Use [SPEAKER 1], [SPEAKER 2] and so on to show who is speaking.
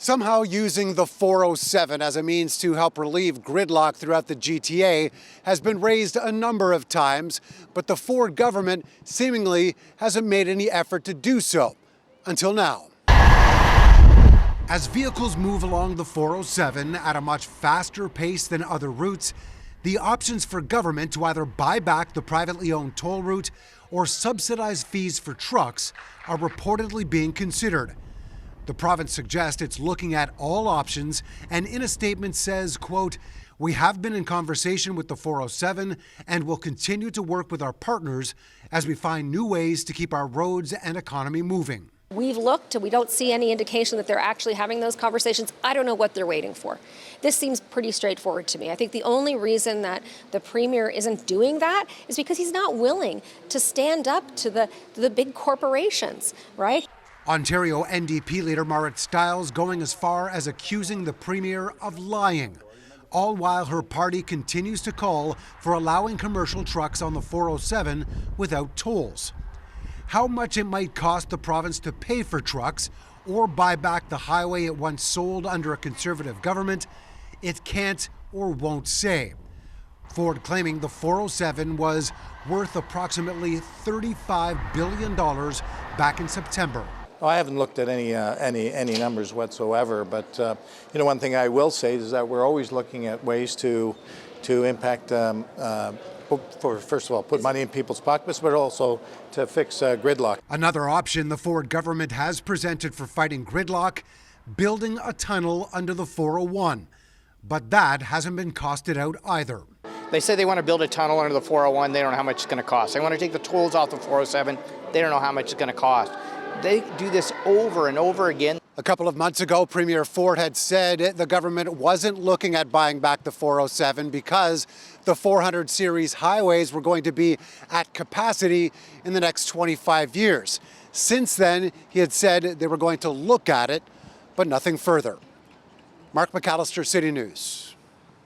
[SPEAKER 1] Somehow using the 407 as a means to help relieve gridlock throughout the GTA has been raised a number of times, but the Ford government seemingly hasn't made any effort to do so, until now. As vehicles move along the 407 at a much faster pace than other routes, the options for government to either buy back the privately owned toll route or subsidize fees for trucks are reportedly being considered. The province suggests it's looking at all options and in a statement says, quote, "We have been in conversation with the 407 and will continue to work with our partners as we find new ways to keep our roads and economy moving."
[SPEAKER 2] We've looked and we don't see any indication that they're actually having those conversations. I don't know what they're waiting for. This seems pretty straightforward to me. I think the only reason that the Premier isn't doing that is because he's not willing to stand up to the big corporations, right?
[SPEAKER 1] Ontario NDP leader Marit Stiles going as far as accusing the Premier of lying, all while her party continues to call for allowing commercial trucks on the 407 without tolls. How much it might cost the province to pay for trucks or buy back the highway it once sold under a Conservative government, it can't or won't say. Ford claiming the 407 was worth approximately $35 billion back in September.
[SPEAKER 3] Well, I haven't looked at any numbers whatsoever, but one thing I will say is that we're always looking at ways to impact, first of all, put money in people's pockets, but also to fix gridlock.
[SPEAKER 1] Another option the Ford government has presented for fighting gridlock, building a tunnel under the 401, but that hasn't been costed out either.
[SPEAKER 4] They say they want to build a tunnel under the 401. They don't know how much it's going to cost. They want to take the tolls off the 407. They don't know how much it's going to cost. They do this over and over again.
[SPEAKER 1] A couple of months ago, Premier Ford had said the government wasn't looking at buying back the 407 because the 400 series highways were going to be at capacity in the next 25 years. Since then, he had said they were going to look at it, but nothing further. Mark McAllister, City News.